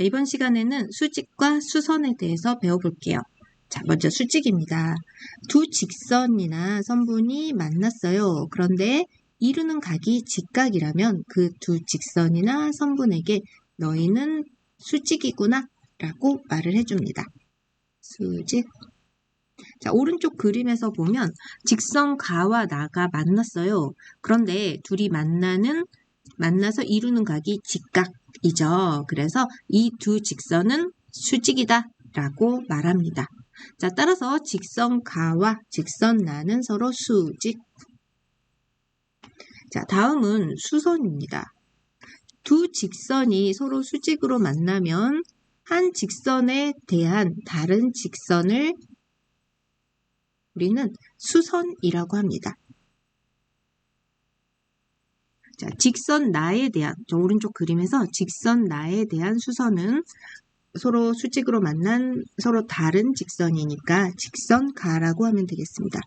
자, 이번 시간에는 수직과 수선에 대해서 배워볼게요. 자, 먼저 수직입니다. 두 직선이나 선분이 만났어요. 그런데 이루는 각이 직각이라면 그 두 직선이나 선분에게 너희는 수직이구나 라고 말을 해줍니다. 수직. 자, 오른쪽 그림에서 보면 직선 가와 나가 만났어요. 그런데 둘이 만나서 이루는 각이 직각이죠. 그래서 이 두 직선은 수직이다 라고 말합니다. 자, 따라서 직선 가와 직선 나는 서로 수직. 자, 다음은 수선입니다. 두 직선이 서로 수직으로 만나면 한 직선에 대한 다른 직선을 우리는 수선이라고 합니다. 자, 직선 나에 대한, 저 오른쪽 그림에서 직선 나에 대한 수선은 서로 수직으로 만난 서로 다른 직선이니까 직선 가라고 하면 되겠습니다.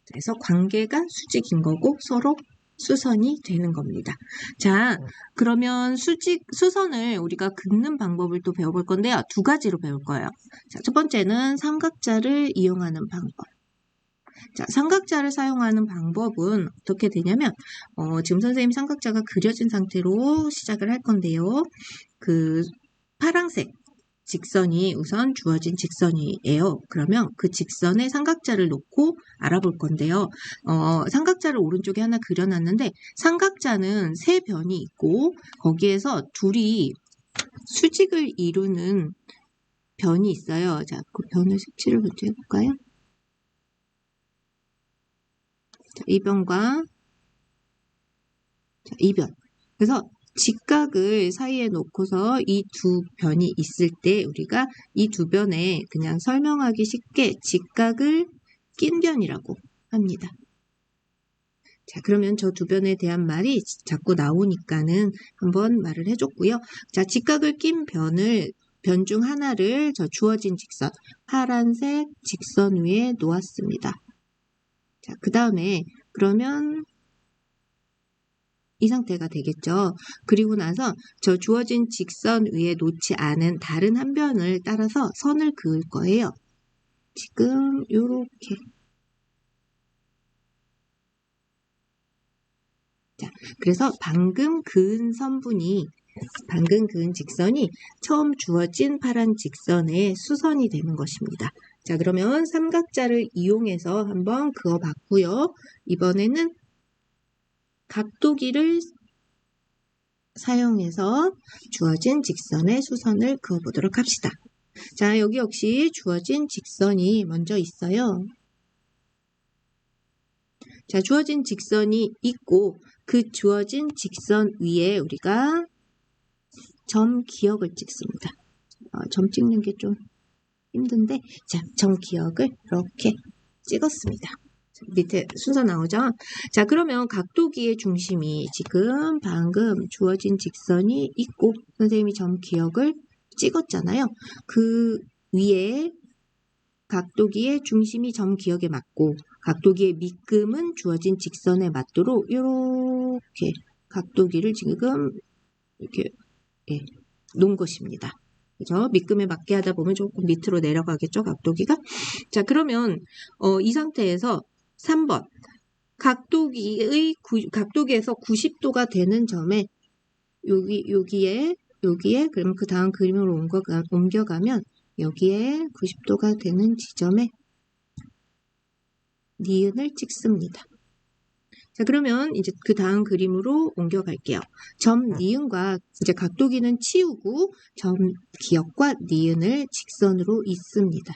그래서 관계가 수직인 거고 서로 수선이 되는 겁니다. 자, 그러면 수선을 우리가 긋는 방법을 또 배워볼 건데요. 두 가지로 배울 거예요. 자, 첫 번째는 삼각자를 이용하는 방법. 자, 삼각자를 사용하는 방법은 어떻게 되냐면 지금 선생님이 삼각자가 그려진 상태로 시작을 할 건데요. 그 파란색 직선이 우선 주어진 직선이에요. 그러면 그 직선에 삼각자를 놓고 알아볼 건데요. 삼각자를 오른쪽에 하나 그려놨는데 삼각자는 세 변이 있고 거기에서 둘이 수직을 이루는 변이 있어요. 자, 그 변을 색칠을 먼저 해볼까요? 자, 이 변과 자, 이 변. 그래서 직각을 사이에 놓고서 이 두 변이 있을 때 우리가 이 두 변에 그냥 설명하기 쉽게 직각을 낀 변이라고 합니다. 자, 그러면 저 두 변에 대한 말이 자꾸 나오니까는 한번 말을 해줬고요. 자, 직각을 낀 변 중 하나를 저 주어진 직선, 파란색 직선 위에 놓았습니다. 자, 그 다음에 그러면 이 상태가 되겠죠. 그리고 나서 저 주어진 직선 위에 놓지 않은 다른 한 변을 따라서 선을 그을 거예요. 지금 요렇게. 자, 그래서 방금 그은 직선이 처음 주어진 파란 직선의 수선이 되는 것입니다. 자, 그러면 삼각자를 이용해서 한번 그어봤고요. 이번에는 각도기를 사용해서 주어진 직선의 수선을 그어보도록 합시다. 자, 여기 역시 주어진 직선이 먼저 있어요. 자, 주어진 직선이 있고 그 주어진 직선 위에 우리가 점 기역을 찍습니다. 점 찍는 게 좀 힘든데, 자, 점 기역을 이렇게 찍었습니다. 밑에 순서 나오죠? 자, 그러면 각도기의 중심이 지금 방금 주어진 직선이 있고 선생님이 점 기역을 찍었잖아요. 그 위에 각도기의 중심이 점 기역에 맞고 각도기의 밑금은 주어진 직선에 맞도록 이렇게 각도기를 지금 이렇게 놓은 것입니다. 그죠? 밑금에 맞게 하다 보면 조금 밑으로 내려가겠죠, 각도기가? 자, 그러면 이 상태에서 3번 각도기에서 90도가 되는 점에 여기에 그럼 그 다음 그림으로 옮겨가면 여기에 90도가 되는 지점에 니은을 찍습니다. 자, 그러면 이제 그 다음 그림으로 옮겨갈게요. 점 니은과 이제 각도기는 치우고 점 기역과 니은을 직선으로 잇습니다.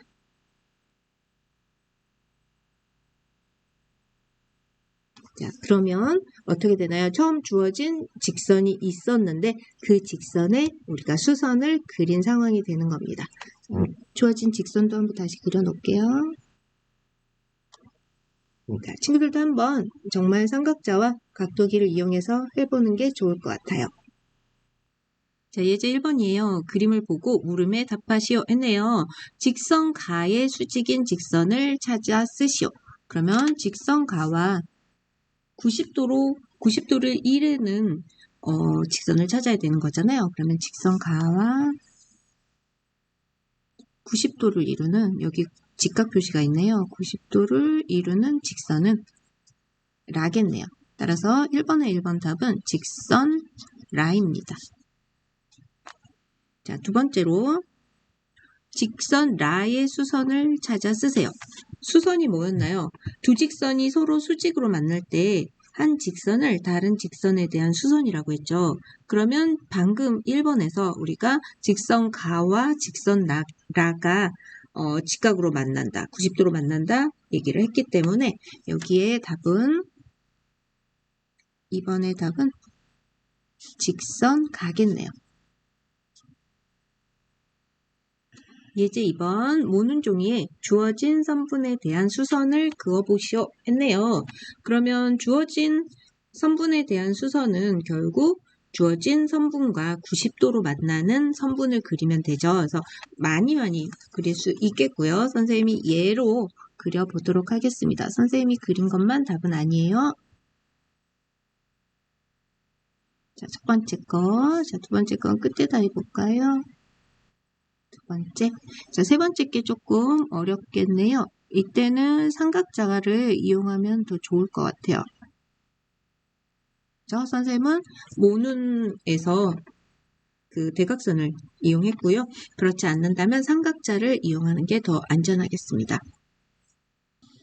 자, 그러면 어떻게 되나요? 처음 주어진 직선이 있었는데 그 직선에 우리가 수선을 그린 상황이 되는 겁니다. 주어진 직선도 한번 다시 그려놓을게요. 자, 친구들도 한번 정말 삼각자와 각도기를 이용해서 해보는 게 좋을 것 같아요. 자, 예제 1번이에요. 그림을 보고 물음에 답하시오 했네요. 직선 가의 수직인 직선을 찾아 쓰시오. 그러면 직선 가와 90도로 90도를 이루는 직선을 찾아야 되는 거잖아요. 그러면 직선가와 90도를 이루는, 여기 직각 표시가 있네요. 90도를 이루는 직선은 라겠네요. 따라서 1번의 1번 답은 직선 라입니다. 자, 두 번째로 직선 라의 수선을 찾아 쓰세요. 수선이 뭐였나요? 두 직선이 서로 수직으로 만날 때 한 직선을 다른 직선에 대한 수선이라고 했죠. 그러면 방금 1번에서 우리가 직선 가와 직선 라가 직각으로 만난다, 90도로 만난다 얘기를 했기 때문에 여기에 답은 2번의 답은 직선 가겠네요. 예제 2번 모는 종이에 주어진 선분에 대한 수선을 그어보시오 했네요. 그러면 주어진 선분에 대한 수선은 결국 주어진 선분과 90도로 만나는 선분을 그리면 되죠. 그래서 많이 그릴 수 있겠고요. 선생님이 예로 그려보도록 하겠습니다. 선생님이 그린 것만 답은 아니에요. 자, 첫 번째 거. 자, 두 번째 건 끝에다 해볼까요? 두 번째. 자, 세 번째 게 조금 어렵겠네요. 이때는 삼각자를 이용하면 더 좋을 것 같아요. 저 선생님은 모눈에서 그 대각선을 이용했고요. 그렇지 않는다면 삼각자를 이용하는 게 더 안전하겠습니다.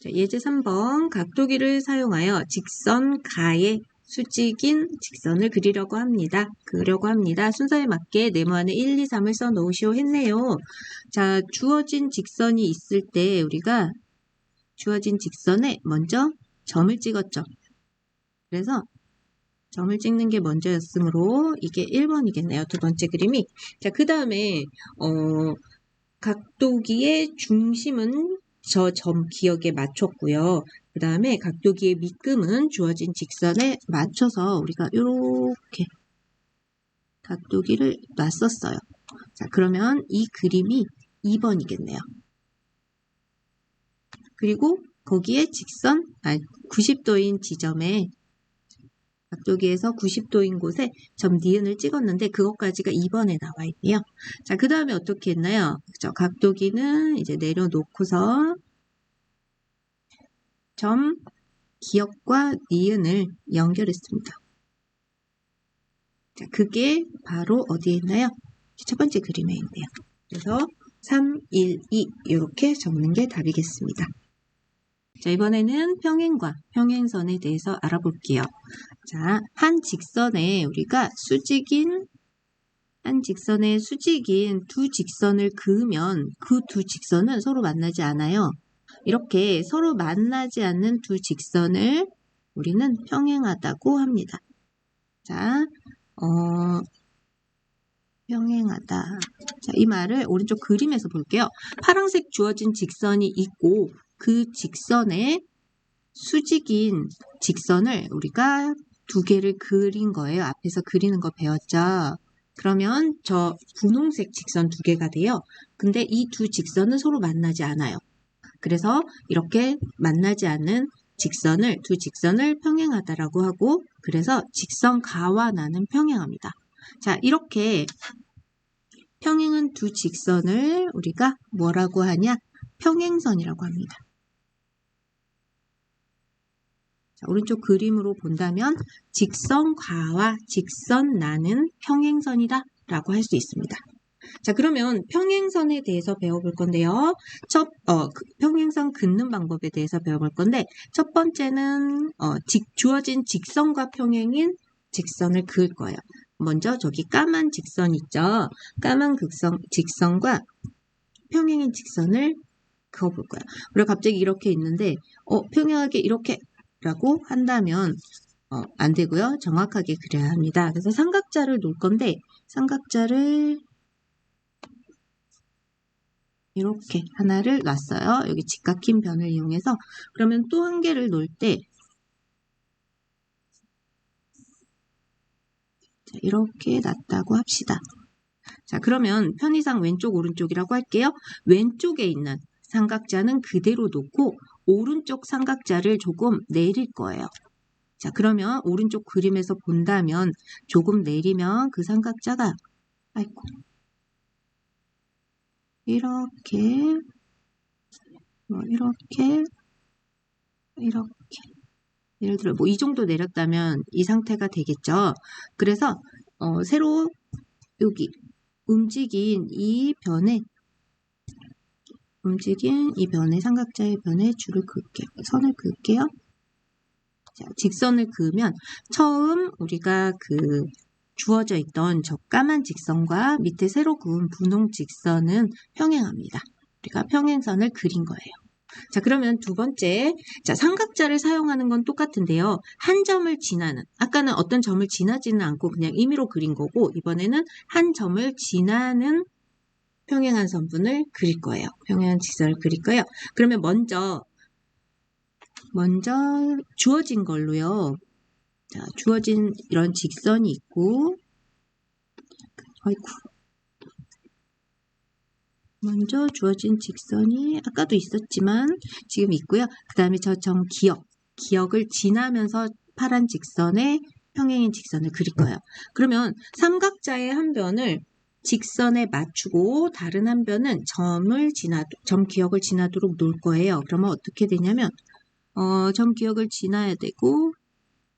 자, 예제 3번 각도기를 사용하여 직선 가에 수직인 직선을 그리려고 합니다. 순서에 맞게 네모안에 1, 2, 3을 써 놓으시오 했네요. 자, 주어진 직선이 있을 때 우리가 주어진 직선에 먼저 점을 찍었죠. 그래서 점을 찍는 게 먼저였으므로 이게 1번이겠네요. 두 번째 그림이. 자, 그 다음에 각도기의 중심은 저 점 기역에 맞췄고요. 그 다음에 각도기의 밑금은 주어진 직선에 맞춰서 우리가 이렇게 각도기를 놨었어요. 자, 그러면 이 그림이 2번이겠네요. 그리고 거기에 90도인 지점에 각도기에서 90도인 곳에 점 니은을 찍었는데 그것까지가 2번에 나와 있네요. 자, 그 다음에 어떻게 했나요? 그쵸? 각도기는 이제 내려놓고서 점 기역과 니은을 연결했습니다. 자, 그게 바로 어디에 있나요? 첫 번째 그림에 있네요. 그래서 3, 1, 2 이렇게 적는 게 답이겠습니다. 자, 이번에는 평행과 평행선에 대해서 알아볼게요. 자, 한 직선에 우리가 한 직선에 수직인 두 직선을 그으면 그 두 직선은 서로 만나지 않아요. 이렇게 서로 만나지 않는 두 직선을 우리는 평행하다고 합니다. 자, 평행하다. 자, 이 말을 오른쪽 그림에서 볼게요. 파란색 주어진 직선이 있고 그 직선에 수직인 직선을 우리가 두 개를 그린 거예요. 앞에서 그리는 거 배웠죠. 그러면 저 분홍색 직선 두 개가 돼요. 근데 이 두 직선은 서로 만나지 않아요. 그래서 이렇게 만나지 않는 두 직선을 평행하다라고 하고, 그래서 직선가와 나는 평행합니다. 자, 이렇게 평행한 두 직선을 우리가 뭐라고 하냐? 평행선이라고 합니다. 자, 오른쪽 그림으로 본다면 직선가와 직선나는 평행선이다 라고 할 수 있습니다. 자, 그러면 평행선에 대해서 배워볼 건데요. 평행선 긋는 방법에 대해서 배워볼 건데, 첫 번째는 주어진 직선과 평행인 직선을 그을 거예요. 먼저 저기 까만 직선 있죠. 까만 직선과 평행인 직선을 그어볼 거예요. 그리고 갑자기 이렇게 있는데 평행하게 이렇게 라고 한다면 안 되고요. 정확하게 그려야 합니다. 그래서 삼각자를 놓을 건데, 삼각자를 이렇게 하나를 놨어요. 여기 직각힌 변을 이용해서. 그러면 또 한 개를 놓을 때 자, 이렇게 놨다고 합시다. 자, 그러면 편의상 왼쪽 오른쪽이라고 할게요. 왼쪽에 있는 삼각자는 그대로 놓고 오른쪽 삼각자를 조금 내릴 거예요. 자, 그러면 오른쪽 그림에서 본다면 조금 내리면 그 삼각자가 아이고 이렇게 이렇게 예를 들어 이 정도 내렸다면 이 상태가 되겠죠. 그래서 새로 여기 움직인 이 변에 삼각자의 변에 줄을 그을게요. 선을 그을게요. 자, 직선을 그으면 처음 우리가 주어져 있던 저 까만 직선과 밑에 새로 그은 분홍 직선은 평행합니다. 우리가 평행선을 그린 거예요. 자, 그러면 두 번째, 자, 삼각자를 사용하는 건 똑같은데요. 한 점을 지나는, 아까는 어떤 점을 지나지는 않고 그냥 임의로 그린 거고, 이번에는 한 점을 지나는 평행한 선분을 그릴 거예요. 평행한 직선을 그릴 거예요. 그러면 먼저 주어진 걸로요. 자, 주어진 이런 직선이 있고, 먼저 주어진 직선이 아까도 있었지만 지금 있고요. 그 다음에 저 기역을 지나면서 파란 직선에 평행인 직선을 그릴 거예요. 그러면 삼각자의 한 변을 직선에 맞추고 다른 한 변은 점 기역을 지나도록 놓을 거예요. 그러면 어떻게 되냐면 점 기역을 지나야 되고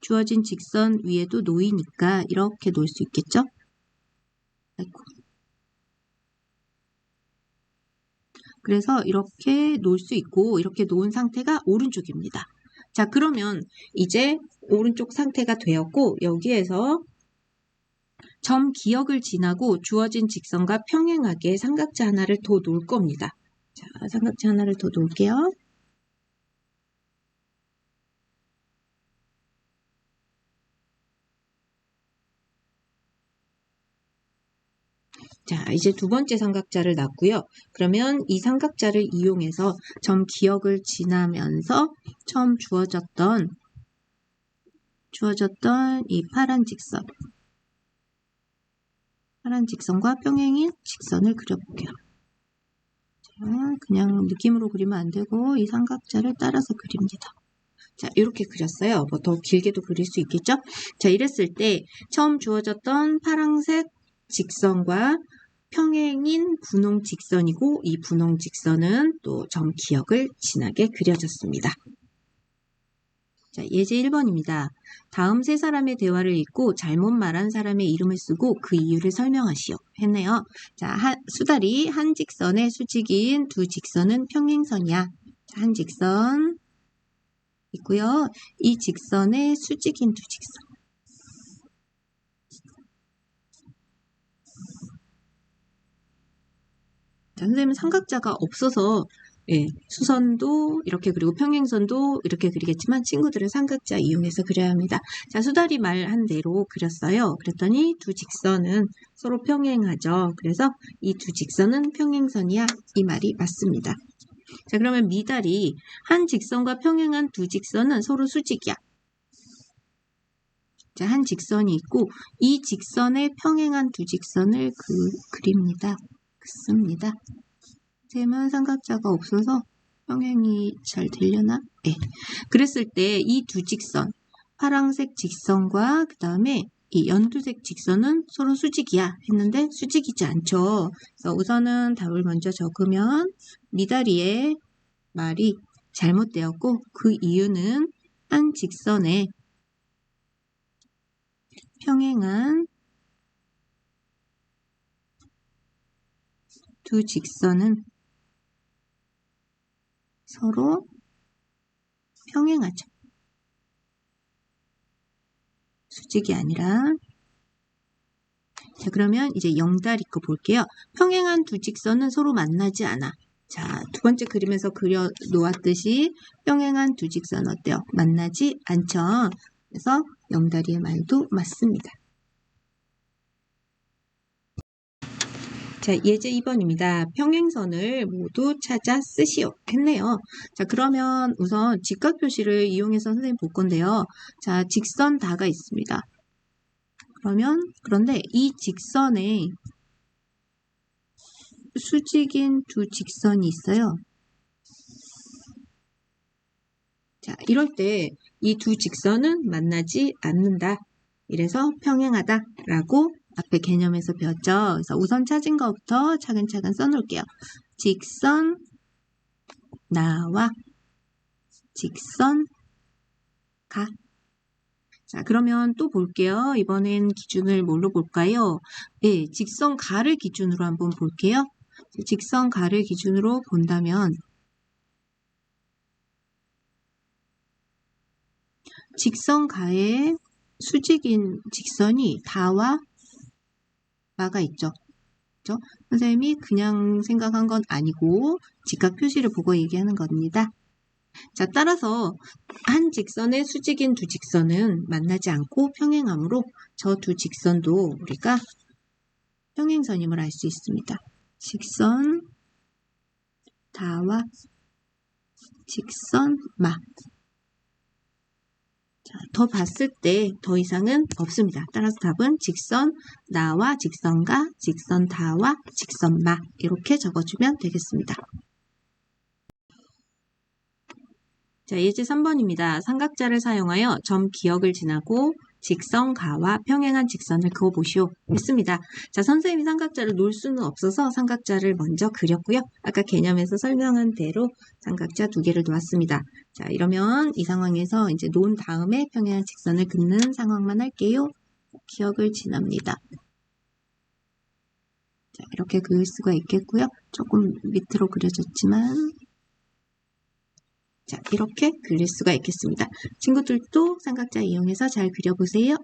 주어진 직선 위에도 놓이니까 이렇게 놓을 수 있겠죠? 아이고. 그래서 이렇게 놓을 수 있고 이렇게 놓은 상태가 오른쪽입니다. 자, 그러면 이제 오른쪽 상태가 되었고 여기에서 점 기역을 지나고 주어진 직선과 평행하게 삼각자 하나를 더 놓을 겁니다. 자, 삼각자 하나를 더 놓을게요. 자, 이제 두 번째 삼각자를 놨고요. 그러면 이 삼각자를 이용해서 점 기역을 지나면서 처음 주어졌던 이 파란 직선과 평행인 직선을 그려볼게요. 자, 그냥 느낌으로 그리면 안 되고 이 삼각자를 따라서 그립니다. 자, 이렇게 그렸어요. 뭐 더 길게도 그릴 수 있겠죠? 자, 이랬을 때 처음 주어졌던 파란색 직선과 평행인 분홍 직선이고 이 분홍 직선은 또 점 기역을 지나게 그려졌습니다. 자, 예제 1번입니다. 다음 세 사람의 대화를 읽고 잘못 말한 사람의 이름을 쓰고 그 이유를 설명하시오. 했네요. 자, 수달이 한 직선의 수직인 두 직선은 평행선이야. 자, 한 직선 있고요. 이 직선의 수직인 두 직선. 자, 선생님은 삼각자가 없어서 수선도 이렇게 그리고 평행선도 이렇게 그리겠지만 친구들은 삼각자 이용해서 그려야 합니다. 자, 수달이 말한 대로 그렸어요. 그랬더니 두 직선은 서로 평행하죠. 그래서 이 두 직선은 평행선이야. 이 말이 맞습니다. 자, 그러면 미달이 한 직선과 평행한 두 직선은 서로 수직이야. 자, 한 직선이 있고 이 직선에 평행한 두 직선을 그립니다. 긋습니다. 셈은 삼각자가 없어서 평행이 잘 되려나? 네. 그랬을 때 이 두 직선, 파란색 직선과 그 다음에 이 연두색 직선은 서로 수직이야 했는데 수직이지 않죠. 그래서 우선은 답을 먼저 적으면 미다리의 말이 잘못되었고 그 이유는 한 직선에 평행한 두 직선은 서로 평행하죠. 수직이 아니라. 자, 그러면 이제 영다리 거 볼게요. 평행한 두 직선은 서로 만나지 않아. 자, 두 번째 그림에서 그려 놓았듯이 평행한 두 직선 어때요? 만나지 않죠. 그래서 영다리의 말도 맞습니다. 자, 예제 2번입니다. 평행선을 모두 찾아 쓰시오 했네요. 자, 그러면 우선 직각 표시를 이용해서 선생님 볼 건데요. 자, 직선 다가 있습니다. 그런데 이 직선에 수직인 두 직선이 있어요. 자, 이럴 때 이 두 직선은 만나지 않는다. 이래서 평행하다라고 앞에 개념에서 배웠죠. 그래서 우선 찾은 것부터 차근차근 써놓을게요. 직선 나와 직선 가. 자, 그러면 또 볼게요. 이번엔 기준을 뭘로 볼까요? 네, 직선 가를 기준으로 한번 볼게요. 직선 가를 기준으로 본다면 직선 가에 수직인 직선이 다와 마가 있죠. 그렇죠? 선생님이 그냥 생각한 건 아니고 직각 표시를 보고 얘기하는 겁니다. 자, 따라서 한 직선의 수직인 두 직선은 만나지 않고 평행하므로 저 두 직선도 우리가 평행선임을 알 수 있습니다. 직선 다와 직선 마. 자, 더 봤을 때 더 이상은 없습니다. 따라서 답은 직선 나와 직선가, 직선 다와 직선 마 이렇게 적어주면 되겠습니다. 자, 예제 3번입니다. 삼각자를 사용하여 점 기역을 지나고 직선 가와 평행한 직선을 그어보시오. 했습니다. 자, 선생님이 삼각자를 놓을 수는 없어서 삼각자를 먼저 그렸고요. 아까 개념에서 설명한 대로 삼각자 두 개를 놓았습니다. 자, 이러면 이 상황에서 이제 놓은 다음에 평행한 직선을 긋는 상황만 할게요. 기역을 지납니다. 자, 이렇게 그을 수가 있겠고요. 조금 밑으로 그려졌지만 자, 이렇게 그릴 수가 있겠습니다. 친구들도 삼각자 이용해서 잘 그려보세요.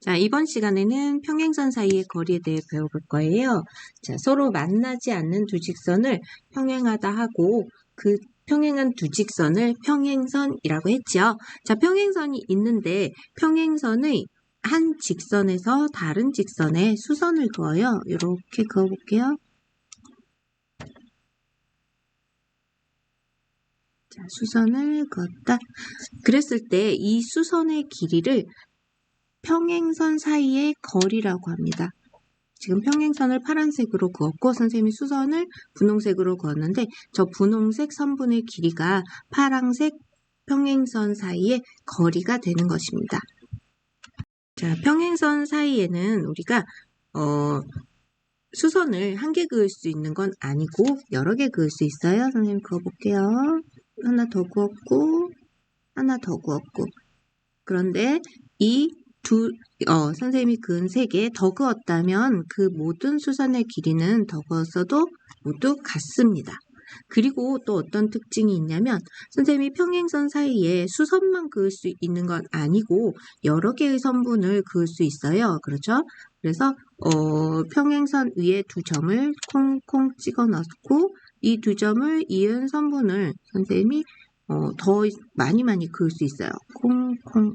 자, 이번 시간에는 평행선 사이의 거리에 대해 배워볼 거예요. 자, 서로 만나지 않는 두 직선을 평행하다 하고 그 평행한 두 직선을 평행선이라고 했죠. 자, 평행선이 있는데 평행선의 한 직선에서 다른 직선에 수선을 그어요. 이렇게 그어볼게요. 자, 수선을 그었다. 그랬을 때 이 수선의 길이를 평행선 사이의 거리라고 합니다. 지금 평행선을 파란색으로 그었고 선생님이 수선을 분홍색으로 그었는데 저 분홍색 선분의 길이가 파란색 평행선 사이의 거리가 되는 것입니다. 자, 평행선 사이에는 우리가 수선을 한 개 그을 수 있는 건 아니고 여러 개 그을 수 있어요. 선생님 그어볼게요. 하나 더 그었고 하나 더 그었고 그런데 이 선생님이 그은 3개 더 그었다면 그 모든 수선의 길이는 더 그었어도 모두 같습니다. 그리고 또 어떤 특징이 있냐면 선생님이 평행선 사이에 수선만 그을 수 있는 건 아니고 여러 개의 선분을 그을 수 있어요. 그렇죠? 그래서 평행선 위에 두 점을 콩콩 찍어 넣고 이 두 점을 이은 선분을 선생님이 더 많이 그을 수 있어요. 콩콩.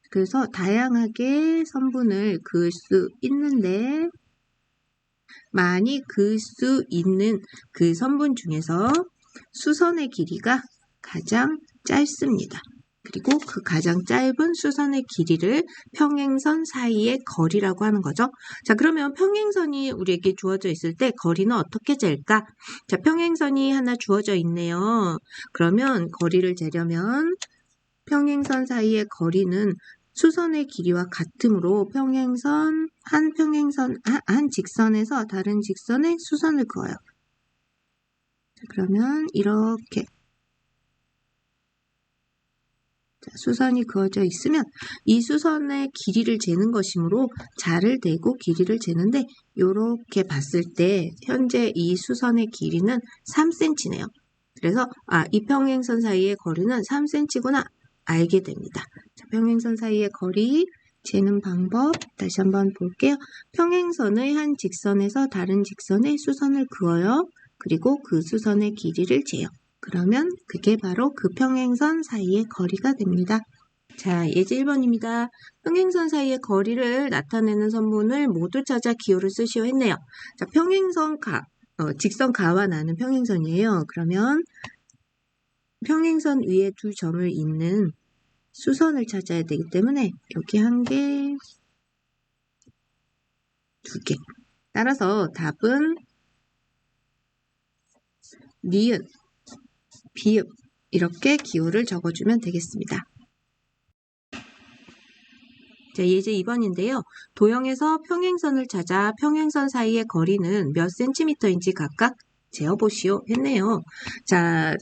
그래서 다양하게 선분을 그을 수 있는데 많이 그을 수 있는 그 선분 중에서 수선의 길이가 가장 짧습니다. 그리고 그 가장 짧은 수선의 길이를 평행선 사이의 거리라고 하는 거죠. 자, 그러면 평행선이 우리에게 주어져 있을 때 거리는 어떻게 잴까? 자, 평행선이 하나 주어져 있네요. 그러면 거리를 재려면 평행선 사이의 거리는 수선의 길이와 같으므로 한 직선에서 다른 직선에 수선을 그어요. 자, 그러면 이렇게 수선이 그어져 있으면 이 수선의 길이를 재는 것이므로 자를 대고 길이를 재는데 이렇게 봤을 때 현재 이 수선의 길이는 3cm네요. 그래서 이 평행선 사이의 거리는 3cm구나 알게 됩니다. 자, 평행선 사이의 거리 재는 방법 다시 한번 볼게요. 평행선의 한 직선에서 다른 직선에 수선을 그어요. 그리고 그 수선의 길이를 재요. 그러면 그게 바로 그 평행선 사이의 거리가 됩니다. 자, 예제 1번입니다. 평행선 사이의 거리를 나타내는 선분을 모두 찾아 기호를 쓰시오 했네요. 자, 평행선 직선 가와 나는 평행선이에요. 그러면 평행선 위에 두 점을 잇는 수선을 찾아야 되기 때문에 여기 한 개, 두 개. 따라서 답은 니은, 비읍 이렇게 기호를 적어주면 되겠습니다. 자, 예제 2번인데요. 도형에서 평행선을 찾아 평행선 사이의 거리는 몇 센티미터인지 각각 재어보시오 했네요. 자,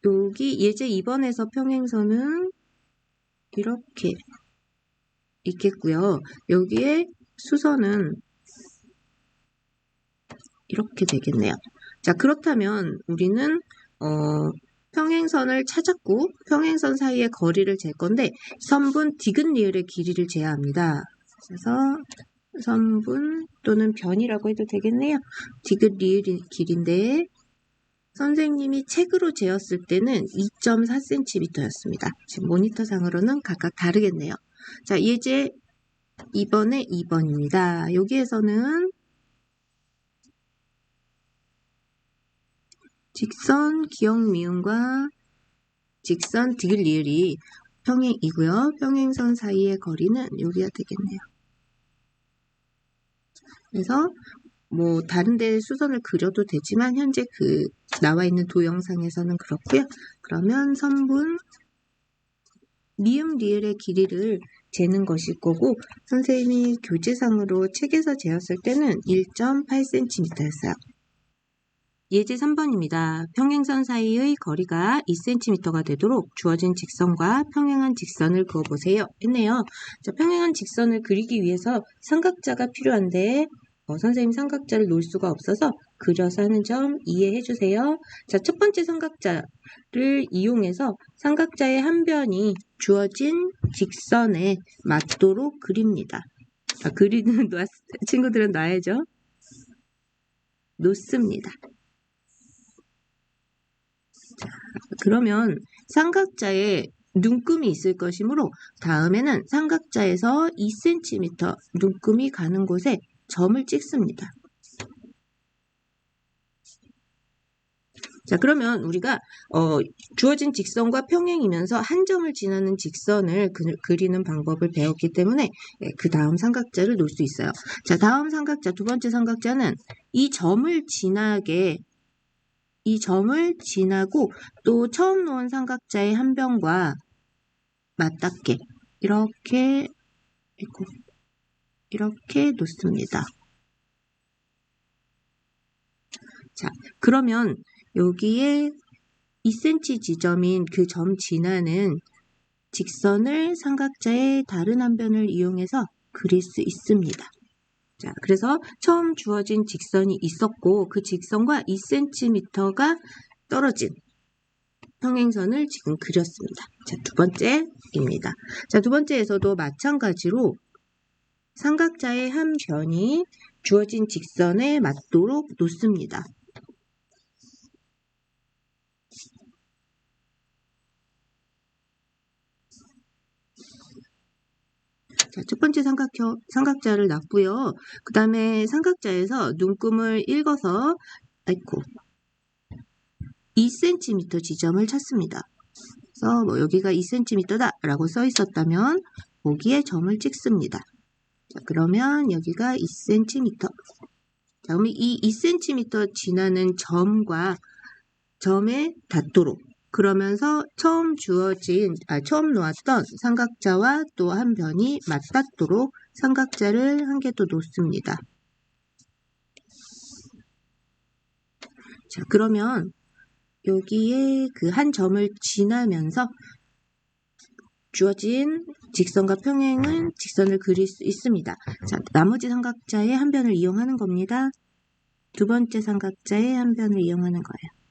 여기 예제 2번에서 평행선은 이렇게 있겠고요. 여기에 수선은 이렇게 되겠네요. 자, 그렇다면 우리는 평행선을 찾았고 평행선 사이의 거리를 잴 건데 선분 디귿 리을의 길이를 재야 합니다. 그래서 선분 또는 변이라고 해도 되겠네요. 디귿 리을의 길인데 선생님이 책으로 재었을 때는 2.4cm였습니다. 지금 모니터상으로는 각각 다르겠네요. 자, 예제 2번의 2번입니다. 여기에서는 직선 기역 미음과 직선 디귿 리을이 평행이고요. 평행선 사이의 거리는 여기가 되겠네요. 그래서 뭐 다른 데 수선을 그려도 되지만 현재 그 나와 있는 도형상에서는 그렇고요. 그러면 선분 미음 리을의 길이를 재는 것일 거고 선생님이 교재상으로 책에서 재었을 때는 1.8cm였어요. 예제 3번입니다. 평행선 사이의 거리가 2cm가 되도록 주어진 직선과 평행한 직선을 그어보세요 했네요. 자, 평행한 직선을 그리기 위해서 삼각자가 필요한데 선생님 삼각자를 놓을 수가 없어서 그려서 하는 점 이해해 주세요. 자, 첫 번째 삼각자를 이용해서 삼각자의 한 변이 주어진 직선에 맞도록 그립니다. 그리는 친구들은 놔야죠. 놓습니다. 자, 그러면 삼각자에 눈금이 있을 것이므로 다음에는 삼각자에서 2cm 눈금이 가는 곳에 점을 찍습니다. 자, 그러면 우리가 주어진 직선과 평행이면서 한 점을 지나는 직선을 그리는 방법을 배웠기 때문에 그 다음 삼각자를 놓을 수 있어요. 자, 다음 삼각자, 두 번째 삼각자는 이 점을 지나고 또 처음 놓은 삼각자의 한 변과 맞닿게 이렇게 놓습니다. 자, 그러면 여기에 2cm 지점인 그 점 지나는 직선을 삼각자의 다른 한 변을 이용해서 그릴 수 있습니다. 자, 그래서 처음 주어진 직선이 있었고 그 직선과 2cm가 떨어진 평행선을 지금 그렸습니다. 자, 두 번째입니다. 자, 두 번째에서도 마찬가지로 삼각자의 한 변이 주어진 직선에 맞도록 놓습니다. 자, 첫 번째 삼각자를 놨고요. 그 다음에 삼각자에서 눈금을 읽어서 2cm 지점을 찾습니다. 그래서 뭐 여기가 2cm다 라고 써 있었다면 거기에 점을 찍습니다. 자, 그러면 여기가 2cm. 자, 그러면 이 2cm 지나는 점에 닿도록 그러면서 처음 놓았던 삼각자와 또 한 변이 맞닿도록 삼각자를 한 개 더 놓습니다. 자, 그러면 여기에 그 한 점을 지나면서 주어진 직선과 평행은 직선을 그릴 수 있습니다. 자, 나머지 삼각자의 한 변을 이용하는 겁니다. 두 번째 삼각자의 한 변을 이용하는 거예요.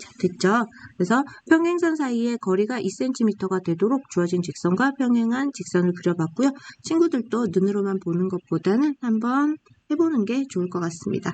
자, 됐죠? 그래서 평행선 사이의 거리가 2cm가 되도록 주어진 직선과 평행한 직선을 그려봤고요. 친구들도 눈으로만 보는 것보다는 한번 해보는 게 좋을 것 같습니다.